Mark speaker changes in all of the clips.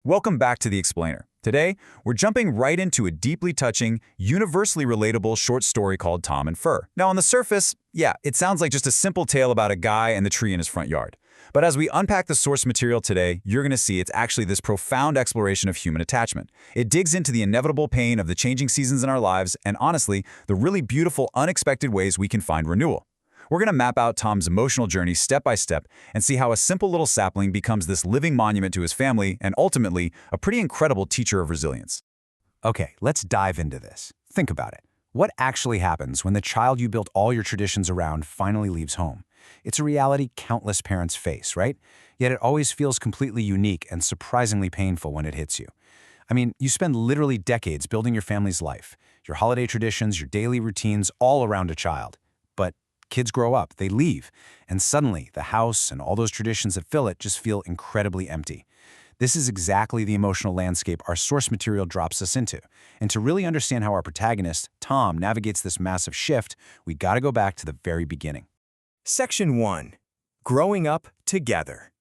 Speaker 1: Welcome back to The Explainer. Today, we're jumping right into a deeply touching, universally relatable short story called Tom and Fur. Now, on the surface, yeah, it sounds like just a simple tale about a guy and the tree in his front yard. But as we unpack the source material today, you're going to see it's actually this profound exploration of human attachment. It digs into the inevitable pain of the changing seasons in our lives and, honestly, the really beautiful, unexpected ways we can find renewal. We're going to map out Tom's emotional journey step by step and see how a simple little sapling becomes this living monument to his family and ultimately a pretty incredible teacher of resilience.
Speaker 2: Okay, let's dive into this. Think about it. What actually happens when the child you built all your traditions around finally leaves home? It's a reality countless parents face, right? Yet it always feels completely unique and surprisingly painful when it hits you. I mean, you spend literally decades building your family's life, your holiday traditions, your daily routines, all around a child. But kids grow up, they leave, and suddenly the house and all those traditions that fill it just feel incredibly empty. This is exactly the emotional landscape our source material drops us into. And to really understand how our protagonist, Tom, navigates this massive shift, we gotta go back to the very beginning.
Speaker 3: Section 1. Growing Up Together.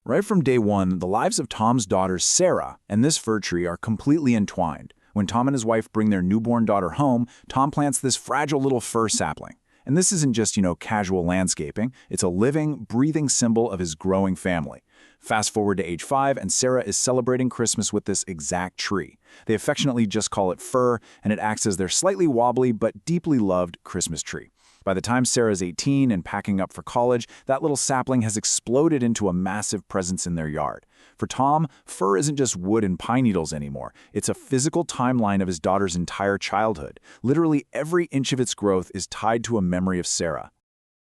Speaker 4: Right from day one, the lives of Tom's daughter Sarah and this fir tree are completely entwined. When Tom and his wife bring their newborn daughter home, Tom plants this fragile little fir sapling. And this isn't just, casual landscaping. It's a living, breathing symbol of his growing family. Fast forward to age 5, and Sarah is celebrating Christmas with this exact tree. They affectionately just call it Fur, and it acts as their slightly wobbly but deeply loved Christmas tree. By the time Sarah's 18 and packing up for college, that little sapling has exploded into a massive presence in their yard. For Tom, fur isn't just wood and pine needles anymore. It's a physical timeline of his daughter's entire childhood. Literally every inch of its growth is tied to a memory of Sarah.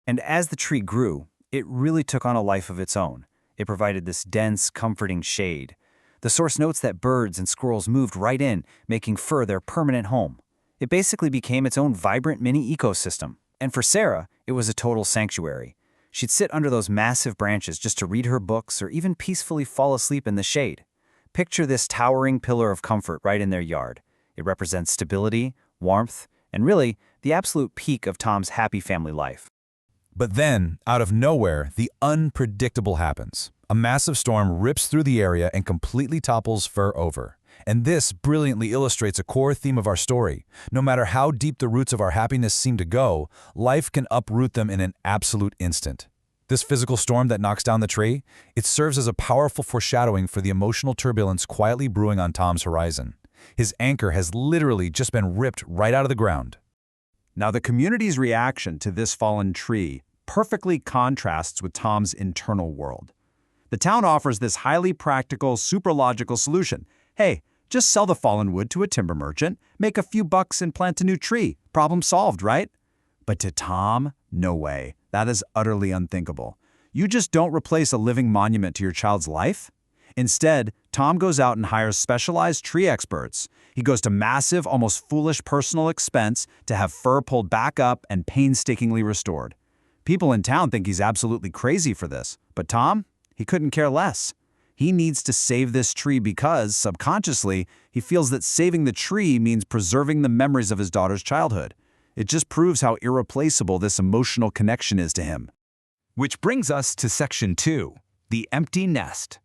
Speaker 2: And as the tree grew, it really took on a life of its own. It provided this dense, comforting shade. The source notes that birds and squirrels moved right in, making fur their permanent home. It basically became its own vibrant mini ecosystem. And for Sarah, it was a total sanctuary. She'd sit under those massive branches just to read her books or even peacefully fall asleep in the shade. Picture this towering pillar of comfort right in their yard. It represents stability, warmth, and really, the absolute peak of Tom's happy family life.
Speaker 5: But then, out of nowhere, the unpredictable happens. A massive storm rips through the area and completely topples Fur over. And this brilliantly illustrates a core theme of our story. No matter how deep the roots of our happiness seem to go, life can uproot them in an absolute instant. This physical storm that knocks down the tree, it serves as a powerful foreshadowing for the emotional turbulence quietly brewing on Tom's horizon. His anchor has literally just been ripped right out of the ground.
Speaker 2: Now, the community's reaction to this fallen tree perfectly contrasts with Tom's internal world. The town offers this highly practical, super logical solution. Hey, just sell the fallen wood to a timber merchant, make a few bucks and plant a new tree. Problem solved, right? But to Tom, no way. That is utterly unthinkable. You just don't replace a living monument to your child's life. Instead, Tom goes out and hires specialized tree experts. He goes to massive, almost foolish personal expense to have fur pulled back up and painstakingly restored. People in town think he's absolutely crazy for this, but Tom, he couldn't care less. He needs to save this tree because, subconsciously, he feels that saving the tree means preserving the memories of his daughter's childhood. It just proves how irreplaceable this emotional connection is to him.
Speaker 3: Which brings us to Section 2, The Empty Nest.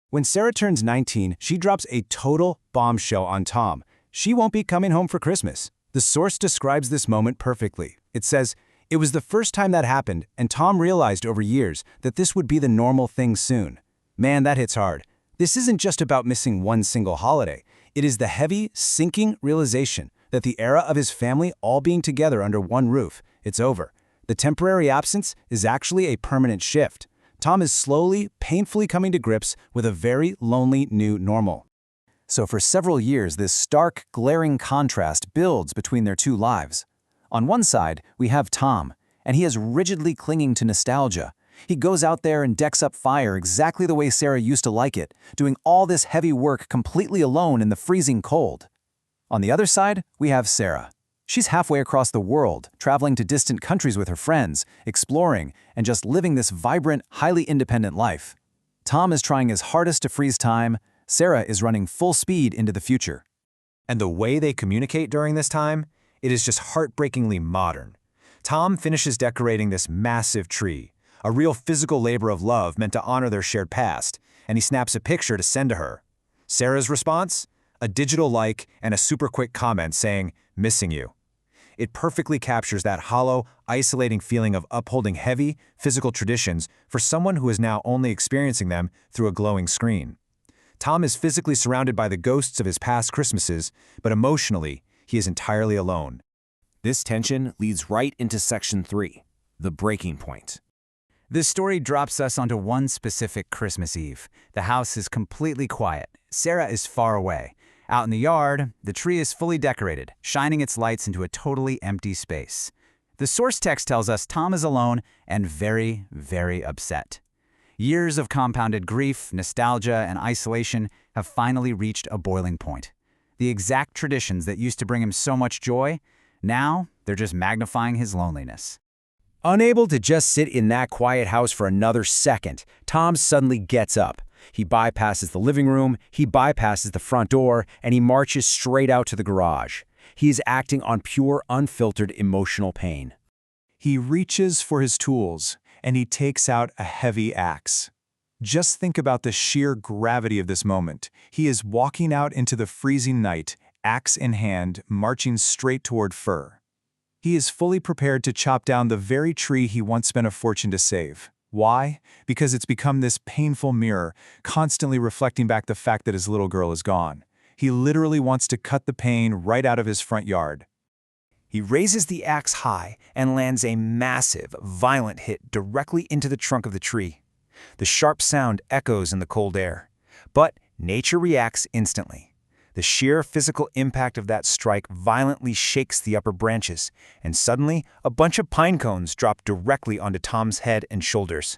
Speaker 2: When Sarah turns 19, she drops a total bombshell on Tom. She won't be coming home for Christmas. The source describes this moment perfectly. It says, "It was the first time that happened, and Tom realized over years that this would be the normal thing soon." Man, that hits hard. This isn't just about missing one single holiday. It is the heavy, sinking realization that the era of his family all being together under one roof, it's over. The temporary absence is actually a permanent shift. Tom is slowly, painfully coming to grips with a very lonely new normal. So for several years, this stark, glaring contrast builds between their two lives. On one side, we have Tom, and he is rigidly clinging to nostalgia. He goes out there and decks up fire exactly the way Sarah used to like it, doing all this heavy work completely alone in the freezing cold. On the other side, we have Sarah. She's halfway across the world, traveling to distant countries with her friends, exploring, and just living this vibrant, highly independent life. Tom is trying his hardest to freeze time. Sarah is running full speed into the future.
Speaker 3: And the way they communicate during this time, it is just heartbreakingly modern. Tom finishes decorating this massive tree, a real physical labor of love meant to honor their shared past, and he snaps a picture to send to her. Sarah's response? A digital like and a super quick comment saying, "Missing you." It perfectly captures that hollow, isolating feeling of upholding heavy, physical traditions for someone who is now only experiencing them through a glowing screen. Tom is physically surrounded by the ghosts of his past Christmases, but emotionally, he is entirely alone.
Speaker 6: This tension leads right into Section 3, the breaking point.
Speaker 2: This story drops us onto one specific Christmas Eve. The house is completely quiet. Sarah is far away. Out in the yard, the tree is fully decorated, shining its lights into a totally empty space. The source text tells us Tom is alone and very, very upset. Years of compounded grief, nostalgia, and isolation have finally reached a boiling point. The exact traditions that used to bring him so much joy, now they're just magnifying his loneliness.
Speaker 6: Unable to just sit in that quiet house for another second, Tom suddenly gets up. He bypasses the living room, he bypasses the front door, and he marches straight out to the garage. He is acting on pure, unfiltered emotional pain.
Speaker 4: He reaches for his tools, and he takes out a heavy axe. Just think about the sheer gravity of this moment. He is walking out into the freezing night, axe in hand, marching straight toward Fir. He is fully prepared to chop down the very tree he once spent a fortune to save. Why? Because it's become this painful mirror, constantly reflecting back the fact that his little girl is gone. He literally wants to cut the pain right out of his front yard.
Speaker 3: He raises the axe high and lands a massive, violent hit directly into the trunk of the tree. The sharp sound echoes in the cold air. But nature reacts instantly. The sheer physical impact of that strike violently shakes the upper branches, and suddenly a bunch of pine cones drop directly onto Tom's head and shoulders.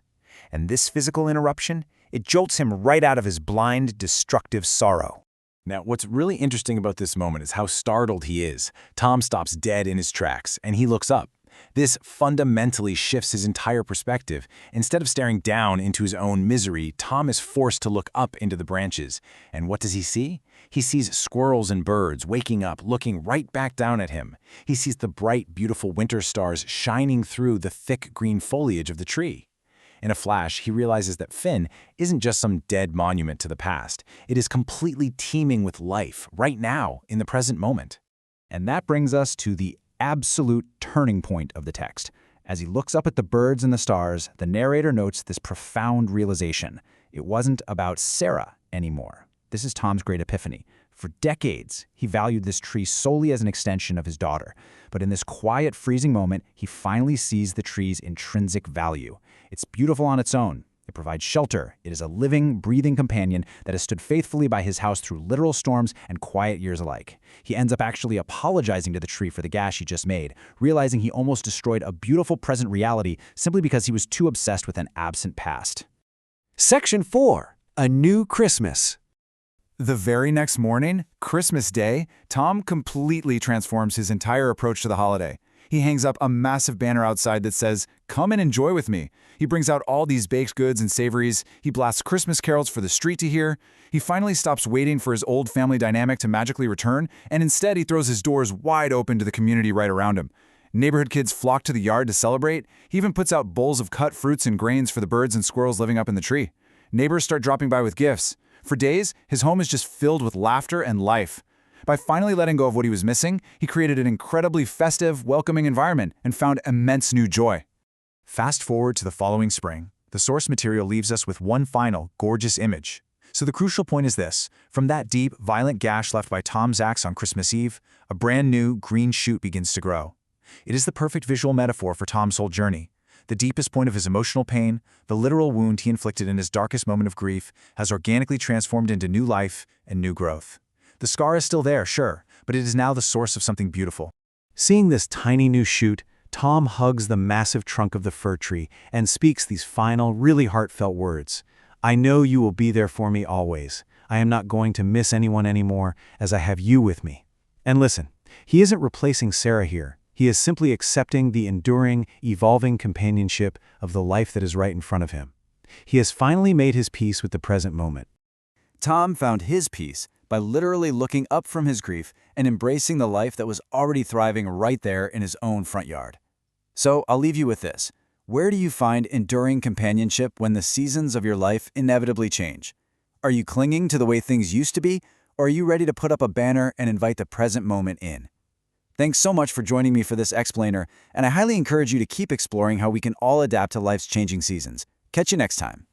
Speaker 3: And this physical interruption, it jolts him right out of his blind, destructive sorrow.
Speaker 4: Now, what's really interesting about this moment is how startled he is. Tom stops dead in his tracks, and he looks up. This fundamentally shifts his entire perspective. Instead of staring down into his own misery, Tom is forced to look up into the branches. And what does he see? He sees squirrels and birds waking up, looking right back down at him. He sees the bright, beautiful winter stars shining through the thick green foliage of the tree. In a flash, he realizes that Finn isn't just some dead monument to the past. It is completely teeming with life, right now, in the present moment.
Speaker 2: And that brings us to the absolute turning point of the text. As he looks up at the birds and the stars, the narrator notes this profound realization. It wasn't about Sarah anymore. This is Tom's great epiphany. For decades, he valued this tree solely as an extension of his daughter. But in this quiet, freezing moment, he finally sees the tree's intrinsic value. It's beautiful on its own. It provides shelter. It is a living, breathing companion that has stood faithfully by his house through literal storms and quiet years alike. He ends up actually apologizing to the tree for the gash he just made, realizing he almost destroyed a beautiful present reality simply because he was too obsessed with an absent past.
Speaker 6: Section 4, A New Christmas.
Speaker 1: The very next morning, Christmas Day, Tom completely transforms his entire approach to the holiday. He hangs up a massive banner outside that says, "Come and enjoy with me." He brings out all these baked goods and savories. He blasts Christmas carols for the street to hear. He finally stops waiting for his old family dynamic to magically return, and instead he throws his doors wide open to the community right around him. Neighborhood kids flock to the yard to celebrate. He even puts out bowls of cut fruits and grains for the birds and squirrels living up in the tree. Neighbors start dropping by with gifts. For days, his home is just filled with laughter and life. By finally letting go of what he was missing, he created an incredibly festive, welcoming environment and found immense new joy. Fast forward to the following spring. The source material leaves us with one final, gorgeous image. So the crucial point is this. From that deep, violent gash left by Tom's axe on Christmas Eve, a brand new, green shoot begins to grow. It is the perfect visual metaphor for Tom's whole journey. The deepest point of his emotional pain, the literal wound he inflicted in his darkest moment of grief, has organically transformed into new life and new growth. The scar is still there, sure, but it is now the source of something beautiful.
Speaker 2: Seeing this tiny new shoot, Tom hugs the massive trunk of the fir tree and speaks these final, really heartfelt words. "I know you will be there for me always. I am not going to miss anyone anymore, as I have you with me." And listen, he isn't replacing Sarah here. He is simply accepting the enduring, evolving companionship of the life that is right in front of him. He has finally made his peace with the present moment.
Speaker 7: Tom found his peace by literally looking up from his grief and embracing the life that was already thriving right there in his own front yard. So I'll leave you with this. Where do you find enduring companionship when the seasons of your life inevitably change? Are you clinging to the way things used to be, or are you ready to put up a banner and invite the present moment in? Thanks so much for joining me for this explainer, and I highly encourage you to keep exploring how we can all adapt to life's changing seasons. Catch you next time.